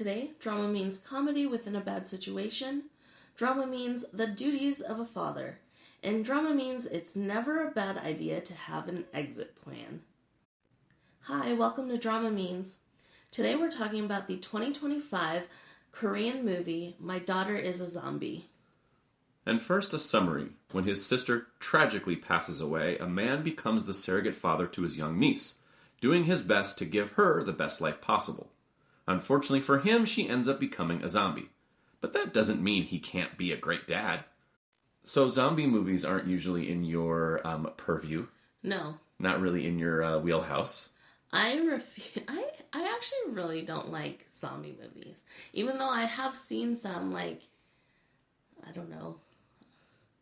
Today, drama means comedy within a bad situation. Drama means the duties of a father. And drama means it's never a bad idea to have an exit plan. Hi, welcome to DramaMeans. Today we're talking about the 2025 Korean movie, My Daughter is a Zombie. And first, a summary. When his sister tragically passes away, a man becomes the surrogate father to his young niece, doing his best to give her the best life possible. Unfortunately for him, she ends up becoming a zombie. But that doesn't mean he can't be a great dad. So zombie movies aren't usually in your purview. No. Not really in your wheelhouse. I actually really don't like zombie movies. Even though I have seen some, I don't know.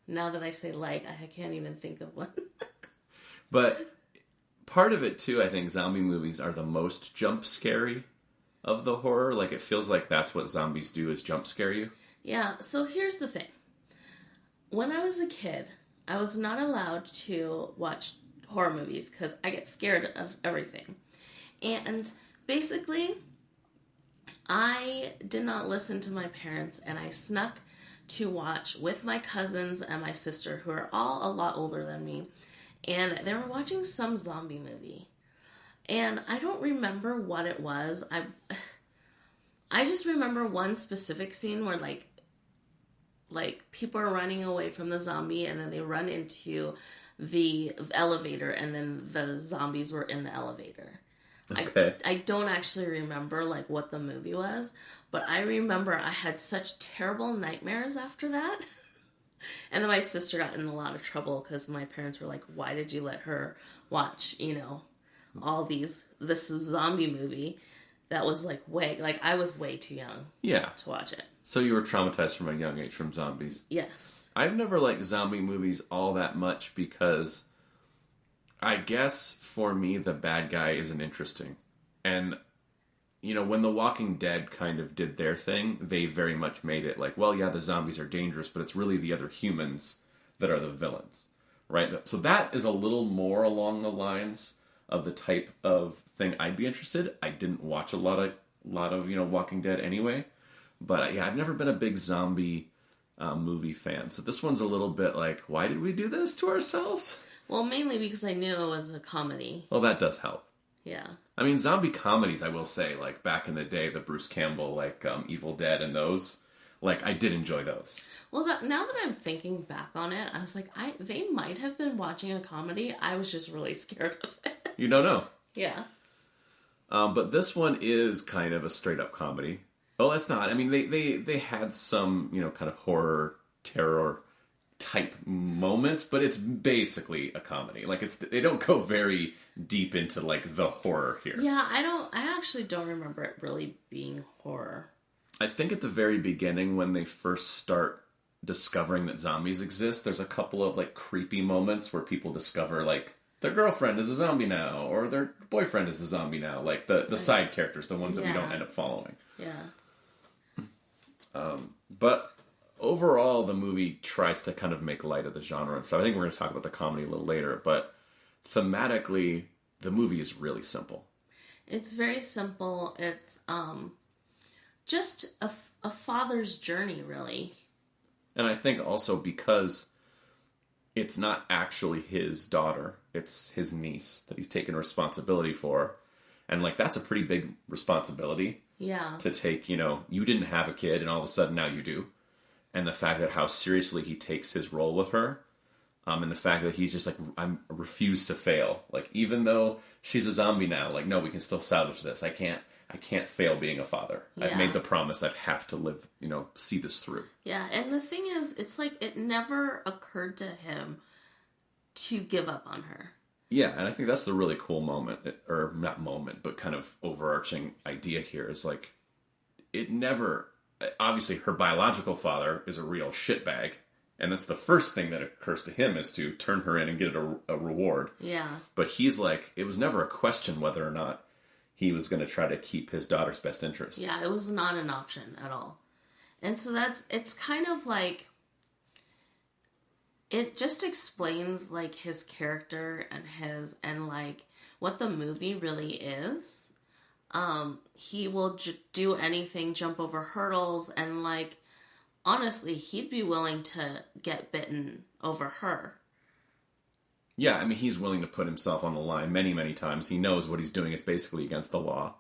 Now that I say I can't even think of one. But part of it, too, I think zombie movies are the most jump scary of the horror. It feels like that's what zombies do, is jump scare you. Yeah, so here's the thing. When I was a kid, I was not allowed to watch horror movies because I get scared of everything. And basically, I did not listen to my parents, and I snuck to watch with my cousins and my sister, who are all a lot older than me, and they were watching some zombie movie. And I don't remember what it was. I just remember one specific scene where people are running away from the zombie, and then they run into the elevator, and then the zombies were in the elevator. Okay. I don't actually remember what the movie was, but I remember I had such terrible nightmares after that. And then my sister got in a lot of trouble because my parents were like, why did you let her watch, this zombie movie that was I was way too young to watch it. So you were traumatized from a young age from zombies. Yes. I've never liked zombie movies all that much because I guess for me the bad guy isn't interesting. And, when The Walking Dead kind of did their thing, they very much made it the zombies are dangerous, but it's really the other humans that are the villains, right? So that is a little more along the lines of the type of thing I'd be interested. I didn't watch a lot of Walking Dead anyway, but I've never been a big zombie movie fan. So this one's a little bit why did we do this to ourselves? Well, mainly because I knew it was a comedy. Well, that does help. Yeah. I mean, zombie comedies, I will say, back in the day, the Bruce Campbell, Evil Dead and those, I did enjoy those. Well, now that I'm thinking back on it, I was they might have been watching a comedy. I was just really scared of it. You don't know. Yeah. But this one is kind of a straight-up comedy. Well, it's not. I mean, they had some, kind of horror, terror type moments, but it's basically a comedy. They don't go very deep into the horror here. Yeah, I actually don't remember it really being horror. I think at the very beginning when they first start discovering that zombies exist, there's a couple of creepy moments where people discover their girlfriend is a zombie now, or their boyfriend is a zombie now, the side characters, the ones that we don't end up following. Yeah. But overall, the movie tries to kind of make light of the genre, and so I think we're going to talk about the comedy a little later, but thematically, the movie is really simple. It's very simple. It's just a father's journey, really. And I think also because it's not actually his daughter, it's his niece that he's taken responsibility for, and that's a pretty big responsibility. Yeah. To take, you didn't have a kid, and all of a sudden now you do. And the fact that how seriously he takes his role with her, and the fact that he's just I refuse to fail. Even though she's a zombie now, no, we can still salvage this. I can't fail being a father. Yeah. I've made the promise. I have to live, see this through. Yeah, and the thing is, it's it never occurred to him to give up on her. Yeah, and I think that's the really cool moment, or not moment, but kind of overarching idea here is it never. Obviously, her biological father is a real shitbag, and that's the first thing that occurs to him is to turn her in and get a reward. Yeah. But he's it was never a question whether or not he was going to try to keep his daughter's best interest. Yeah, it was not an option at all. And so it's kind of it just explains his character and what the movie really is. He will do anything, jump over hurdles, and like, honestly, he'd be willing to get bitten over her. Yeah, I mean, he's willing to put himself on the line many, many times. He knows what he's doing is basically against the law.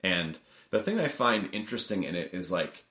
And the thing I find interesting in it is like,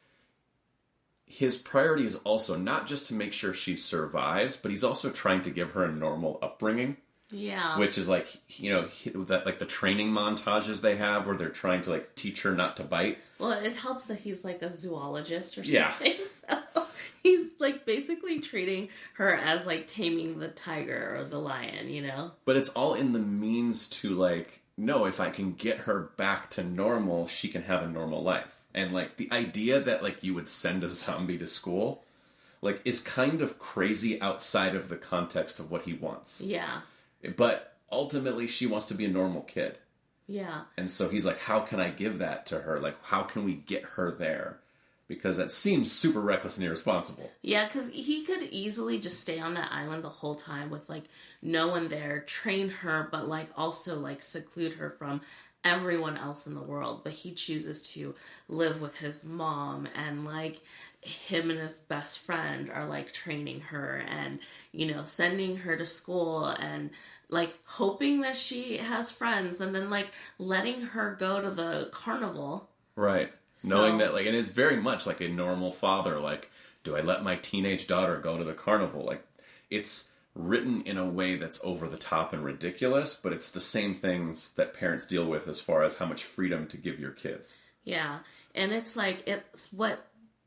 his priority is also not just to make sure she survives, but he's also trying to give her a normal upbringing. Yeah. Which is like, you know, that like the training montages they have where they're trying to like teach her not to bite. Well, it helps that he's like a zoologist or something. Yeah. So he's like basically treating her as like taming the tiger or the lion, you know? But it's all in the means to like, no, if I can get her back to normal, she can have a normal life. And like the idea that like you would send a zombie to school, like is kind of crazy outside of the context of what he wants. Yeah. But ultimately, she wants to be a normal kid. Yeah. And so he's like, how can I give that to her? Like, how can we get her there? Because that seems super reckless and irresponsible. Yeah, because he could easily just stay on that island the whole time with, like, no one there, train her, but, like, also, like, seclude her from everyone else in the world. But he chooses to live with his mom, and, like, him and his best friend are, like, training her and, you know, sending her to school and, like, hoping that she has friends and then, like, letting her go to the carnival. Right. Knowing that, like, and it's very much like a normal father, like, do I let my teenage daughter go to the carnival? Like, it's written in a way that's over the top and ridiculous, but it's the same things that parents deal with as far as how much freedom to give your kids. Yeah. And it's like,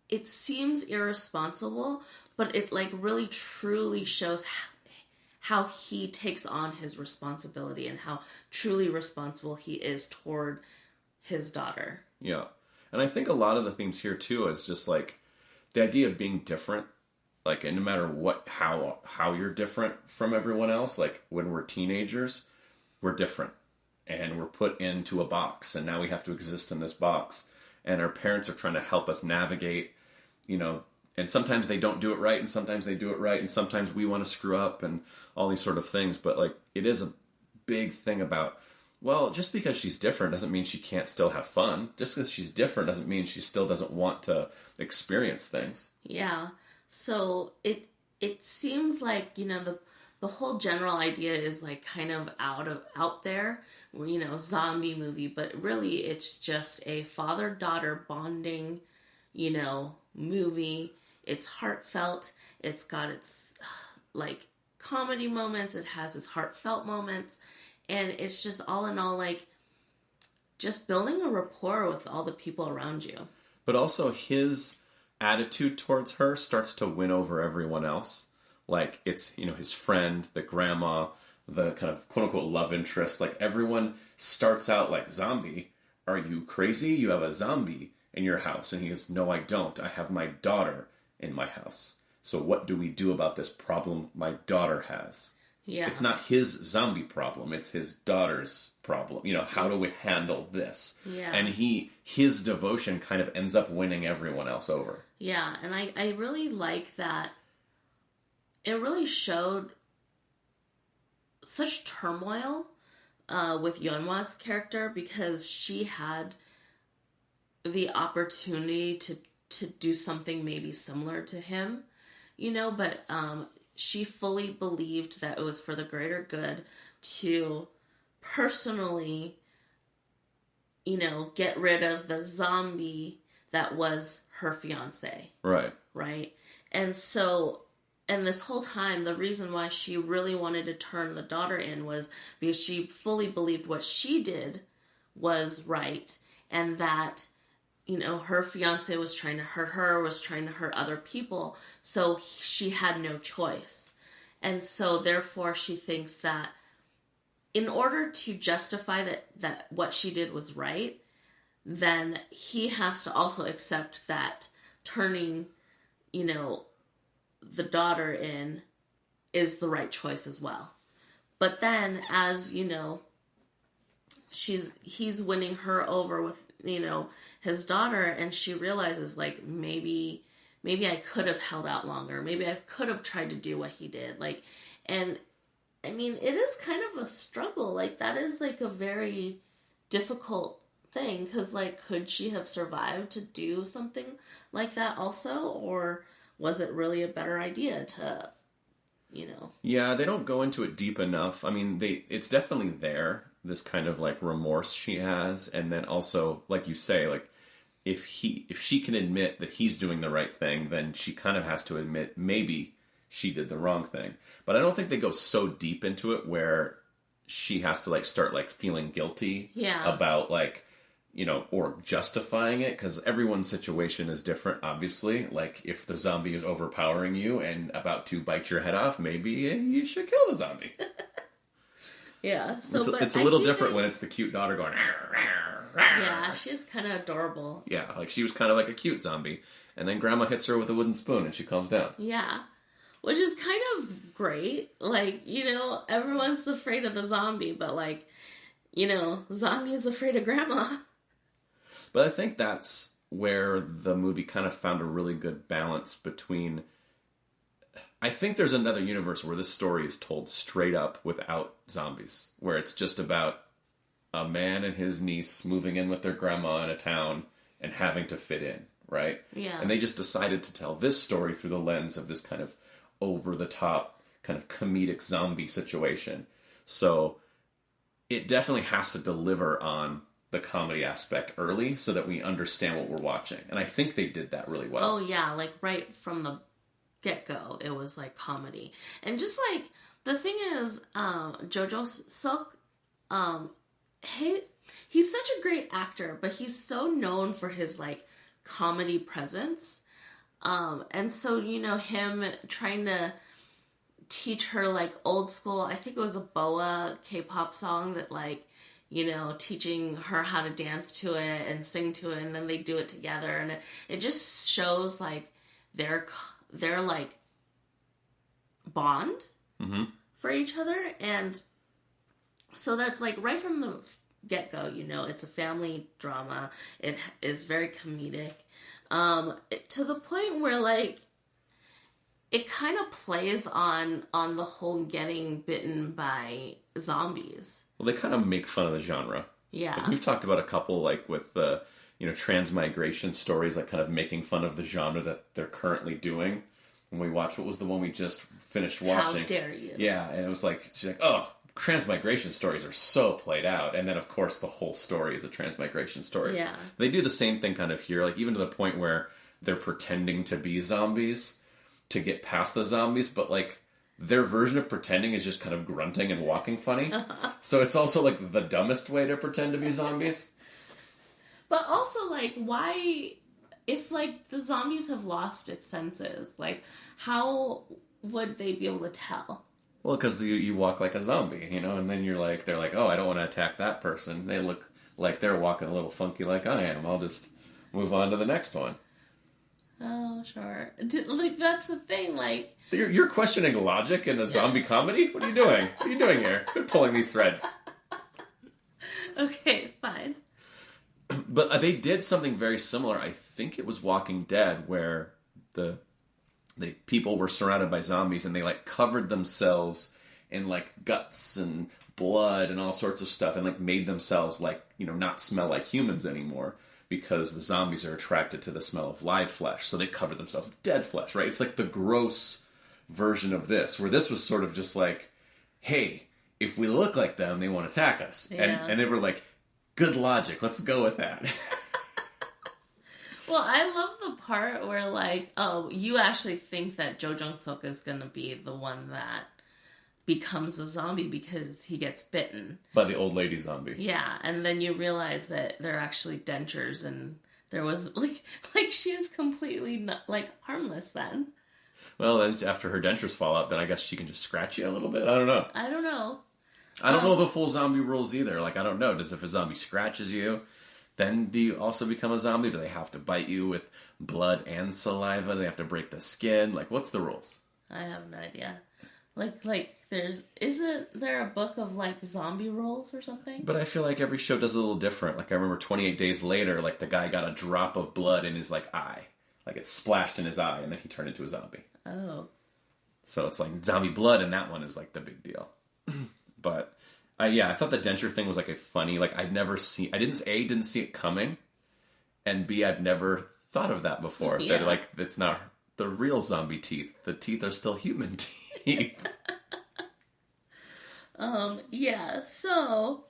it seems irresponsible, but it like really truly shows how he takes on his responsibility and how truly responsible he is toward his daughter. Yeah. And I think a lot of the themes here too is just like the idea of being different, like, and no matter what, how you're different from everyone else, like when we're teenagers, we're different and we're put into a box and now we have to exist in this box and our parents are trying to help us navigate, you know, and sometimes they don't do it right and sometimes they do it right and sometimes we want to screw up and all these sort of things. But like, it is a big thing about, well, just because she's different doesn't mean she can't still have fun. Just because she's different doesn't mean she still doesn't want to experience things. Yeah. So it seems like, you know, the whole general idea is like kind of out there, you know, zombie movie, but really it's just a father-daughter bonding, you know, movie. It's heartfelt. It's got its like comedy moments. It has its heartfelt moments. And it's just all in all, like, just building a rapport with all the people around you. But also his attitude towards her starts to win over everyone else. Like, it's, you know, his friend, the grandma, the kind of quote-unquote love interest. Like, everyone starts out like, zombie? Are you crazy? You have a zombie in your house. And he goes, no, I don't. I have my daughter in my house. So what do we do about this problem my daughter has? Yeah. It's not his zombie problem. It's his daughter's problem. You know, how do we handle this? Yeah. And his devotion kind of ends up winning everyone else over. Yeah. And I really like that. It really showed such turmoil with Yeon Hwa's character because she had the opportunity to do something maybe similar to him, you know, but she fully believed that it was for the greater good to personally, you know, get rid of the zombie that was her fiance. Right. Right. And so, and this whole time, the reason why she really wanted to turn the daughter in was because she fully believed what she did was right and that, you know, her fiance was trying to hurt her, was trying to hurt other people, so she had no choice. And so, therefore, she thinks that in order to justify that what she did was right, then he has to also accept that turning, you know, the daughter in is the right choice as well. But then, as, you know, he's winning her over with, you know, his daughter, and she realizes, like, maybe I could have held out longer. Maybe I could have tried to do what he did. Like, and I mean, it is kind of a struggle. Like, that is like a very difficult thing, because, like, could she have survived to do something like that also, or was it really a better idea to, you know? Yeah, they don't go into it deep enough. I mean, it's definitely there, this kind of, like, remorse she has, and then also, like you say, like, if she can admit that he's doing the right thing, then she kind of has to admit maybe she did the wrong thing. But I don't think they go so deep into it where she has to, like, start, like, feeling guilty about, like, you know, or justifying it, because everyone's situation is different, obviously. Like, if the zombie is overpowering you and about to bite your head off, maybe you should kill the zombie. Yeah, so it's a little different when it's the cute daughter going. Yeah, she's kind of adorable. Yeah, like she was kind of like a cute zombie, and then Grandma hits her with a wooden spoon and she calms down. Yeah, which is kind of great. Like, you know, everyone's afraid of the zombie, but, like, you know, zombie is afraid of Grandma. But I think that's where the movie kind of found a really good balance between... I think there's another universe where this story is told straight up without zombies, where it's just about a man and his niece moving in with their grandma in a town and having to fit in, right? Yeah. And they just decided to tell this story through the lens of this kind of over-the-top, kind of comedic zombie situation. So it definitely has to deliver on the comedy aspect early so that we understand what we're watching. And I think they did that really well. Oh, yeah, like, right from the get-go, it was, like, comedy. And just, like, the thing is, Jo Jong-suk, he's such a great actor, but he's so known for his, like, comedy presence. And so, you know, him trying to teach her, like, old school, I think it was a Boa K-pop song that, like, you know, teaching her how to dance to it and sing to it, and then they do it together, and it just shows, like, their like, bond for each other. And so that's, like, right from the get-go, you know, it's a family drama. It is very comedic, to the point where, like, it kind of plays on the whole getting bitten by zombies. Well, they kind of make fun of the genre. Yeah. Like, we've talked about a couple, like, with you know, transmigration stories, like, kind of making fun of the genre that they're currently doing. When we watched, what was the one we just finished watching? How dare you? Yeah, and it was like, she's like, oh, transmigration stories are so played out. And then, of course, the whole story is a transmigration story. Yeah. They do the same thing kind of here, like, even to the point where they're pretending to be zombies to get past the zombies, but, like, their version of pretending is just kind of grunting and walking funny. So it's also, like, the dumbest way to pretend to be zombies. But also, like, why, if, like, the zombies have lost its senses, like, how would they be able to tell? Well, because you walk like a zombie, you know, and then you're like, they're like, oh, I don't want to attack that person. They look like they're walking a little funky like I am. I'll just move on to the next one. Oh, sure. Like, that's the thing, like... You're questioning logic in a zombie comedy? What are you doing? What are you doing here? Quit pulling these threads. Okay, fine. But they did something very similar. I think it was Walking Dead, where the people were surrounded by zombies and they, like, covered themselves in, like, guts and blood and all sorts of stuff and, like, made themselves, like, you know, not smell like humans anymore, because the zombies are attracted to the smell of live flesh. So they cover themselves with dead flesh, right? It's like the gross version of this, where this was sort of just like, hey, if we look like them, they won't attack us. Yeah. And they were like, good logic, let's go with that. Well, I love the part where, like, oh, you actually think that Jo Jong-suk is going to be the one that becomes a zombie because he gets bitten. By the old lady zombie. Yeah, and then you realize that they're actually dentures, and there was, like she is completely, not, like, harmless then. Well, then after her dentures fall out, then I guess she can just scratch you a little bit? I don't know. I don't know. I don't know the full zombie rules either. Like, I don't know. Does if a zombie scratches you, then do you also become a zombie? Do they have to bite you with blood and saliva? Do they have to break the skin? Like, what's the rules? I have no idea. Like isn't there a book of, like, zombie rules or something? But I feel like every show does it a little different. Like, I remember 28 Days Later, like, the guy got a drop of blood in his, like, eye. Like, it splashed in his eye, and then he turned into a zombie. Oh. So it's like zombie blood, and that one is, like, the big deal. But I thought the denture thing was like a funny, like I didn't see it coming, and B, I'd never thought of that before. Yeah. That like, it's not the real zombie teeth. The teeth are still human teeth. Yeah, so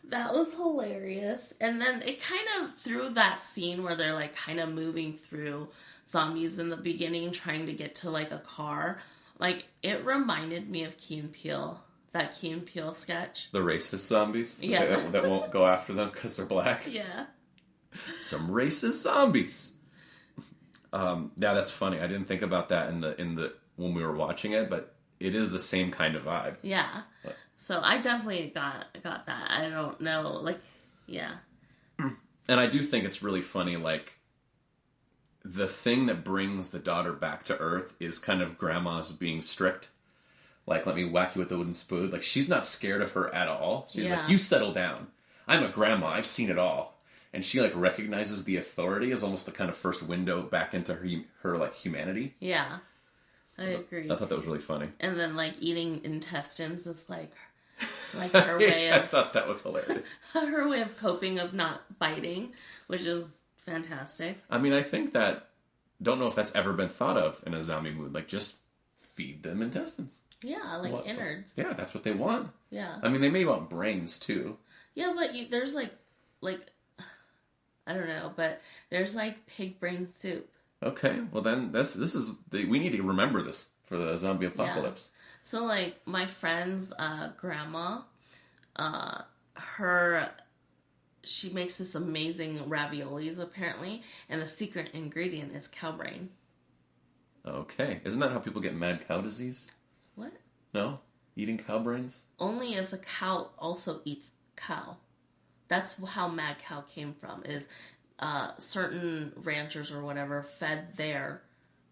that was hilarious. And then it kind of, through that scene where they're like kind of moving through zombies in the beginning, trying to get to like a car, like it reminded me of Key and Peele, that Key and Peele sketch. The racist zombies Yeah. that won't go after them because they're black. Yeah. Some racist zombies. Yeah, that's funny. I didn't think about that in the when we were watching it, but it is the same kind of vibe. Yeah. But. So I definitely got that. I don't know, like, yeah. And I do think it's really funny, like, the thing that brings the daughter back to Earth is kind of grandma's being strict. Like, let me whack you with the wooden spoon. Like, she's not scared of her at all. She's like, you settle down. I'm a grandma. I've seen it all. And she, like, recognizes the authority as almost the kind of first window back into her like, humanity. Yeah. I agree. I thought that was really funny. And then, like, eating intestines is like her way of... I thought that was hilarious. Her way of coping, of not biting, which is fantastic. I mean, I think that... Don't know if that's ever been thought of in a zombie mood. Like, just feed them intestines. Yeah, like innards. Yeah, that's what they want. Yeah. I mean, they may want brains, too. Yeah, but there's, like... I don't know, but there's, like, pig brain soup. Okay, well then we need to remember this for the zombie apocalypse. Yeah. So like my friend's grandma, she makes this amazing raviolis apparently, and the secret ingredient is cow brain. Okay, isn't that how people get mad cow disease? What? No, eating cow brains? Only if the cow also eats cow. That's how mad cow came from. Is certain ranchers or whatever fed their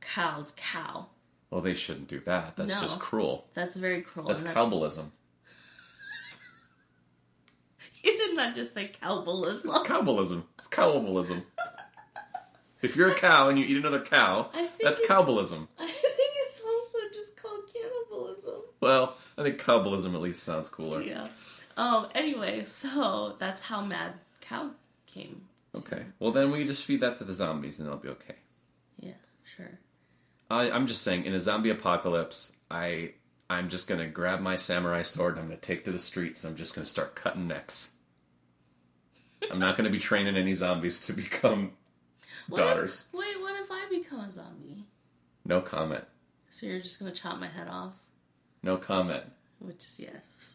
cows cow. Well, they shouldn't do that. That's just cruel. That's very cruel. That's cannibalism. You did not just say cannibalism. It's cannibalism. It's cannibalism. If you're a cow and you eat another cow, that's cannibalism. I think it's also just called cannibalism. Well, I think cannibalism at least sounds cooler. Yeah. Anyway, so that's how mad cow came. Okay. Well, then we just feed that to the zombies and they'll be okay. Yeah, sure. I'm just saying, in a zombie apocalypse, I'm just going to grab my samurai sword and I'm going to take to the streets and I'm just going to start cutting necks. I'm not going to be training any zombies to become daughters. What if I become a zombie? No comment. So you're just going to chop my head off? No comment. Which is yes.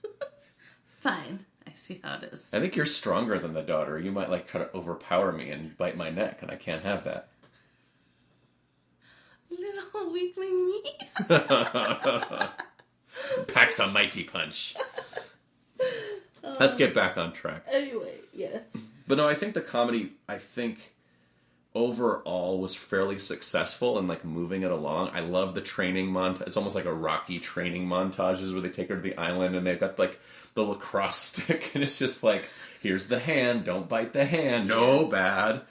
Fine. I see how it is. I think you're stronger than the daughter. You might like try to overpower me and bite my neck, and I can't have that. Little weakling me. Packs a mighty punch. Let's get back on track. Anyway, yes. But no, I think the comedy, overall was fairly successful in like moving it along. I love the training montage. It's almost like a Rocky training montages where they take her to the island and they've got like the lacrosse stick and it's just like, here's the hand, don't bite the hand, no bad.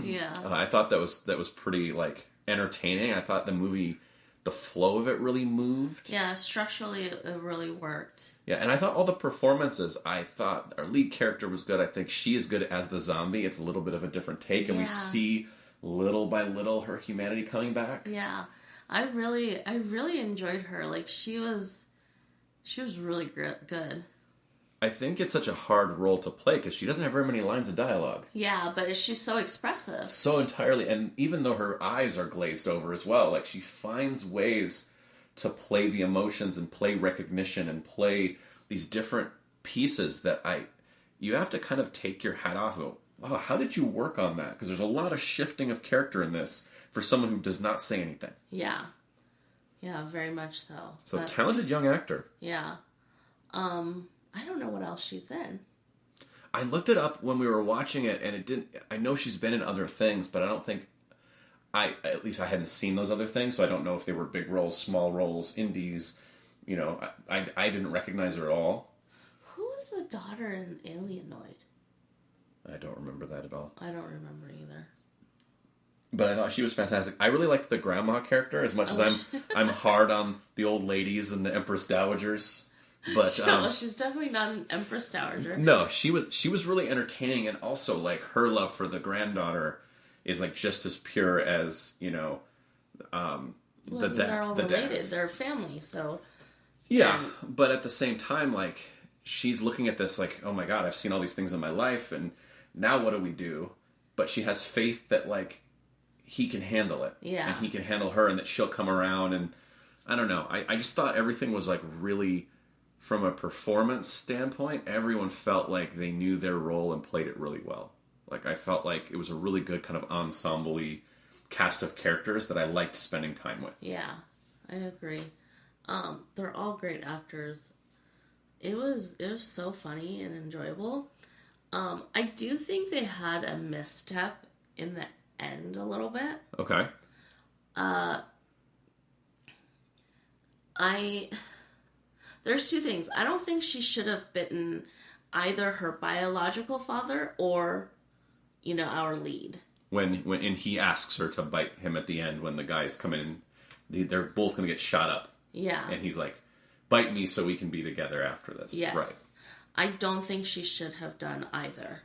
Yeah. I thought that was pretty like entertaining. I thought the movie, the flow of it really moved. Yeah, structurally it really worked. Yeah, and I thought all the performances, I thought our lead character was good. I think she is good as the zombie. It's a little bit of a different take, and we see little by little her humanity coming back. Yeah, I really enjoyed her. Like she was really good. I think it's such a hard role to play because she doesn't have very many lines of dialogue. Yeah, but she's so expressive. So entirely, and even though her eyes are glazed over as well, like she finds ways to play the emotions and play recognition and play these different pieces that you have to kind of take your hat off and go, oh, how did you work on that? Because there's a lot of shifting of character in this for someone who does not say anything. Yeah. Yeah, very much so. So talented young actor. Yeah. I don't know what else she's in. I looked it up when we were watching it and it didn't, I know she's been in other things, but I don't think at least I hadn't seen those other things, so I don't know if they were big roles, small roles, indies. You know, I didn't recognize her at all. Who was the daughter in Alienoid? I don't remember that at all. I don't remember either. But I thought she was fantastic. I really liked the grandma character as much as I'm hard on the old ladies and the Empress Dowagers. But she's definitely not an Empress Dowager. No, she was really entertaining, and also like her love for the granddaughter is like just as pure as they're all related. dad's. They're family, so yeah. But at the same time, like she's looking at this like, oh my god, I've seen all these things in my life, and now what do we do? But she has faith that like he can handle it, yeah, and he can handle her, and that she'll come around. And I don't know. I just thought everything was like really. From a performance standpoint, everyone felt like they knew their role and played it really well. Like, I felt like it was a really good kind of ensemble-y cast of characters that I liked spending time with. Yeah, I agree. They're all great actors. It was so funny and enjoyable. I do think they had a misstep in the end a little bit. Okay. There's two things. I don't think she should have bitten either her biological father or, our lead. When he asks her to bite him at the end when the guys come in, they're both going to get shot up. Yeah. And he's like, bite me so we can be together after this. Yes. Right. I don't think she should have done either.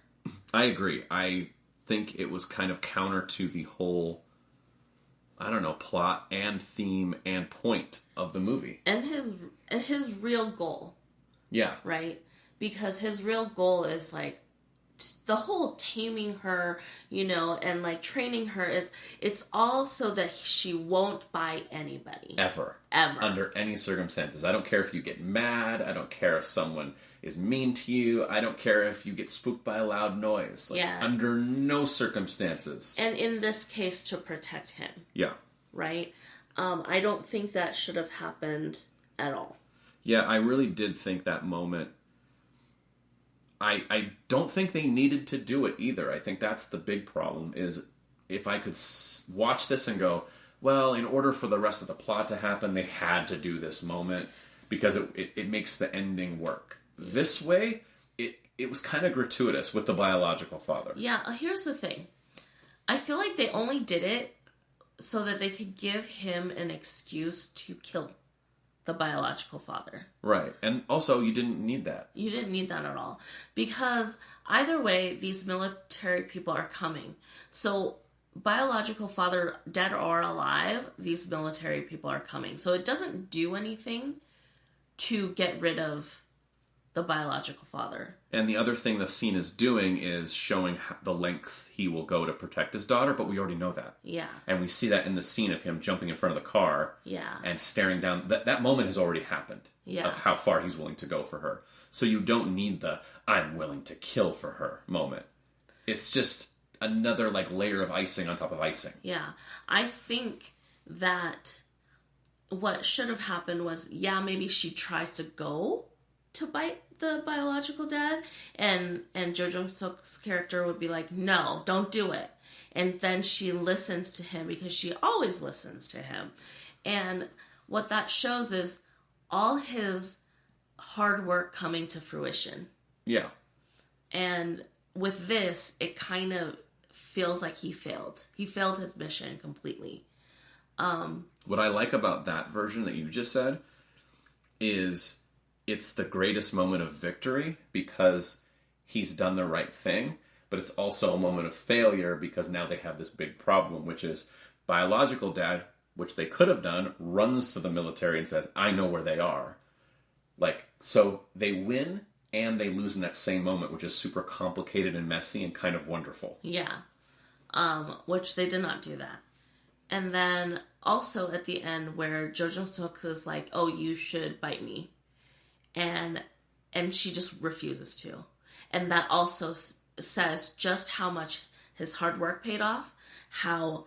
I agree. I think it was kind of counter to the whole... I don't know, plot and theme and point of the movie. And his real goal. Yeah. Right? Because his real goal is like the whole taming her, and like training her it's all so that she won't bite anybody. Ever. Under any circumstances. I don't care if you get mad. I don't care if someone is mean to you. I don't care if you get spooked by a loud noise. Like, yeah. Under no circumstances. And in this case, to protect him. Yeah. Right? I don't think that should have happened at all. Yeah, I really did think that moment... I don't think they needed to do it either. I think that's the big problem, is if I could watch this and go, well, in order for the rest of the plot to happen, they had to do this moment, because it makes the ending work. This way, it was kind of gratuitous with the biological father. Yeah, here's the thing. I feel like they only did it so that they could give him an excuse to kill the biological father. Right. And also, you didn't need that. You didn't need that at all. Because either way, these military people are coming. So, biological father, dead or alive, these military people are coming. So it doesn't do anything to get rid of the biological father. And the other thing the scene is doing is showing the lengths he will go to protect his daughter, but we already know that. Yeah. And we see that in the scene of him jumping in front of the car. Yeah. And staring down. That moment has already happened. Yeah. Of how far he's willing to go for her. So you don't need the, I'm willing to kill for her moment. It's just another layer of icing on top of icing. Yeah. I think that what should have happened was, maybe she tries to go to bite the biological dad, and Jo Jung-suk's character would be like, no, don't do it. And then she listens to him, because she always listens to him. And what that shows is all his hard work coming to fruition. Yeah. And with this, it kind of feels like he failed. He failed his mission completely. What I like about that version that you just said is it's the greatest moment of victory because he's done the right thing, but it's also a moment of failure because now they have this big problem, which is biological dad, which they could have done, runs to the military and says, I know where they are. So they win and they lose in that same moment, which is super complicated and messy and kind of wonderful. Yeah. Which they did not do that. And then also at the end where Jo Jung-suk is like, oh, you should bite me. And she just refuses to. And that also says just how much his hard work paid off, how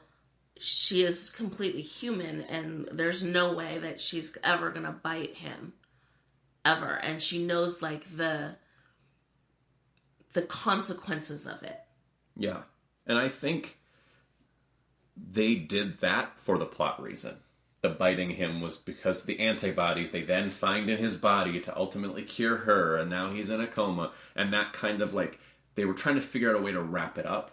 she is completely human, and there's no way that she's ever going to bite him. Ever. And she knows, the consequences of it. Yeah. And I think they did that for the plot reason. The biting him was because the antibodies they then find in his body to ultimately cure her, and now he's in a coma. And that kind of they were trying to figure out a way to wrap it up.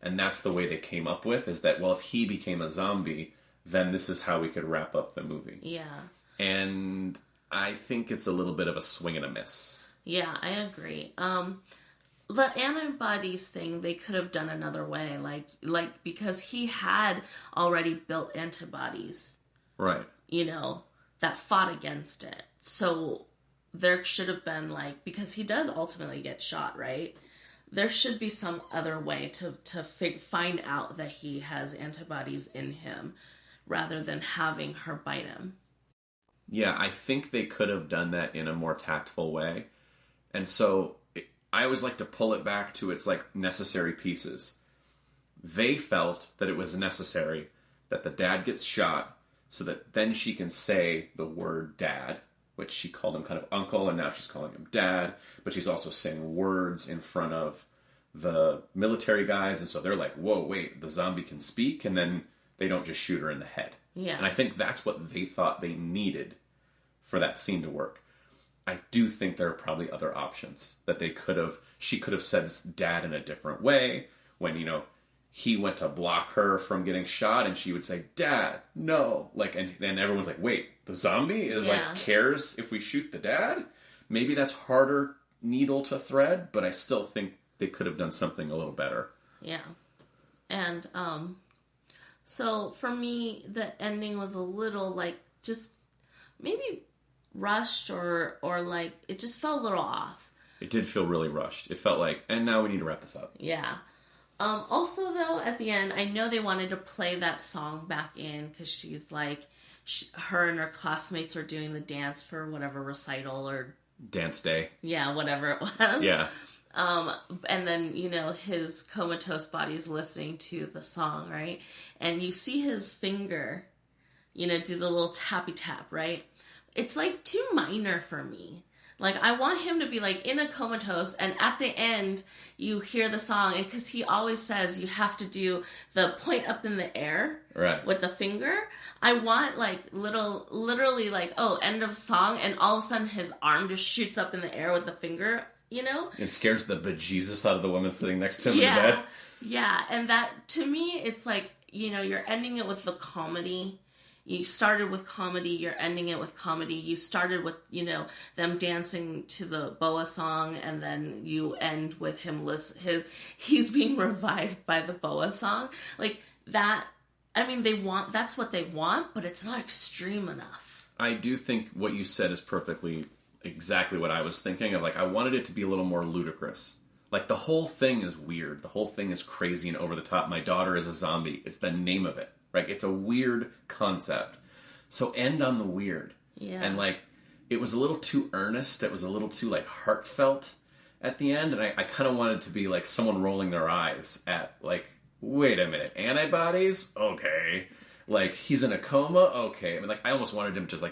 And that's the way they came up with, is that, well, if he became a zombie, then this is how we could wrap up the movie. Yeah. And I think it's a little bit of a swing and a miss. Yeah, I agree. The antibodies thing, they could have done another way, like because he had already built antibodies, right? That fought against it. So there should have been because he does ultimately get shot, right? There should be some other way to find out that he has antibodies in him, rather than having her bite him. Yeah, I think they could have done that in a more tactful way, and so. I always like to pull it back to its necessary pieces. They felt that it was necessary that the dad gets shot so that then she can say the word dad, which she called him kind of uncle, and now she's calling him dad, but she's also saying words in front of the military guys, and so they're like, whoa, wait, the zombie can speak, and then they don't just shoot her in the head. Yeah. And I think that's what they thought they needed for that scene to work. I do think there are probably other options that she could have said dad in a different way when, he went to block her from getting shot and she would say, dad, no. And then everyone's like, wait, the zombie is cares if we shoot the dad? Maybe that's harder needle to thread, but I still think they could have done something a little better. Yeah. And, so for me, the ending was a little just maybe rushed or it just felt a little off. It did feel really rushed. It felt and now we need to wrap this up. Yeah. Also though, at the end, I know they wanted to play that song back in because she's her and her classmates are doing the dance for whatever recital or dance day. Yeah, whatever it was. Yeah. And then, his comatose body's listening to the song, right? And you see his finger, do the little tappy tap, right? It's too minor for me. I want him to be in a comatose, and at the end you hear the song, and because he always says you have to do the point up in the air, right, with the finger. I want literally end of song, and all of a sudden his arm just shoots up in the air with the finger. It scares the bejesus out of the woman sitting next to him in the bed. Yeah, and that to me, it's you're ending it with the comedy. You started with comedy, you're ending it with comedy. You started with, them dancing to the Boa song, and then you end with him he's being revived by the Boa song. That, that's what they want, but it's not extreme enough. I do think what you said is perfectly exactly what I was thinking of. I wanted it to be a little more ludicrous. The whole thing is weird. The whole thing is crazy and over the top. My daughter is a zombie. It's the name of it. Right? It's a weird concept. So end on the weird. Yeah. And it was a little too earnest. It was a little too heartfelt at the end. And I kind of wanted to be someone rolling their eyes at wait a minute, antibodies? Okay. He's in a coma? Okay. I almost wanted him to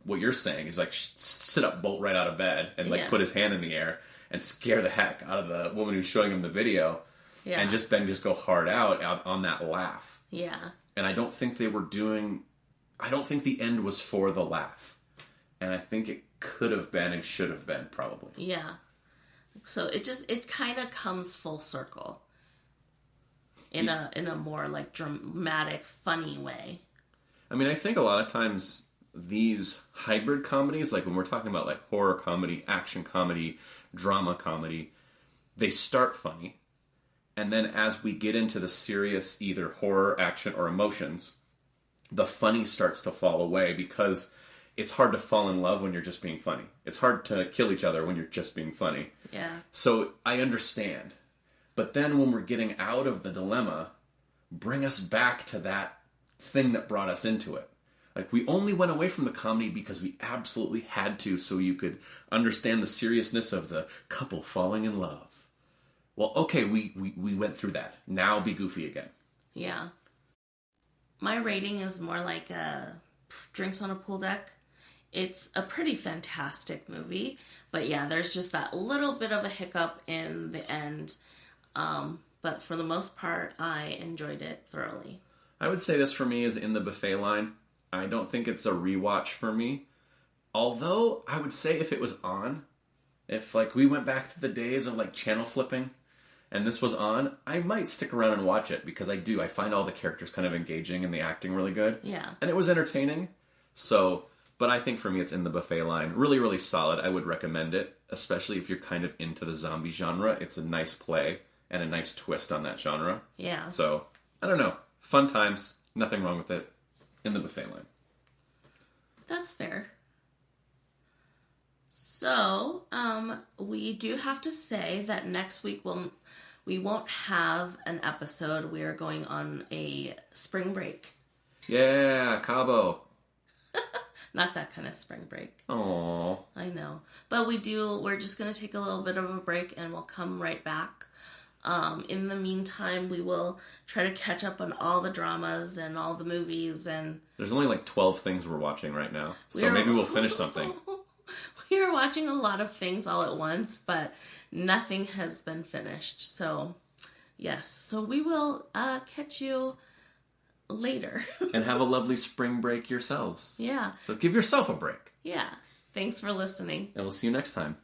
what you're saying is sit up, bolt right out of bed and put his hand in the air and scare the heck out of the woman who's showing him the video. Yeah. And just go hard out on that laugh. Yeah. And I don't think I don't think the end was for the laugh. And I think it could have been and should have been, probably. Yeah. So it kind of comes full circle. In a more dramatic, funny way. I think a lot of times these hybrid comedies, when we're talking about horror comedy, action comedy, drama comedy, they start funny. And then as we get into the serious, either horror, action, or emotions, the funny starts to fall away because it's hard to fall in love when you're just being funny. It's hard to kill each other when you're just being funny. Yeah. So I understand. But then when we're getting out of the dilemma, bring us back to that thing that brought us into it. We only went away from the comedy because we absolutely had to, so you could understand the seriousness of the couple falling in love. Well, okay, we went through that. Now be goofy again. Yeah. My rating is more drinks on a pool deck. It's a pretty fantastic movie. But yeah, there's just that little bit of a hiccup in the end. But for the most part, I enjoyed it thoroughly. I would say this for me is in the buffet line. I don't think it's a rewatch for me. Although, I would say if it was on, if we went back to the days of channel flipping, and this was on, I might stick around and watch it because I find all the characters kind of engaging and the acting really good. Yeah. And it was entertaining. So But I think for me, it's in the buffet line. Really, really solid. I would recommend it, especially if you're kind of into the zombie genre. It's a nice play and a nice twist on that genre. Yeah. So, I don't know. Fun times. Nothing wrong with it. In the buffet line. That's fair. So, we do have to say that next week we won't have an episode. We are going on a spring break. Yeah, Cabo. Not that kind of spring break. Aww. I know. But we're just going to take a little bit of a break and we'll come right back. In the meantime, we will try to catch up on all the dramas and all the movies. And there's only like 12 things we're watching right now. So maybe we'll finish something. We are watching a lot of things all at once, but nothing has been finished. So, yes. So we will catch you later. And have a lovely spring break yourselves. Yeah. So give yourself a break. Yeah. Thanks for listening. And we'll see you next time.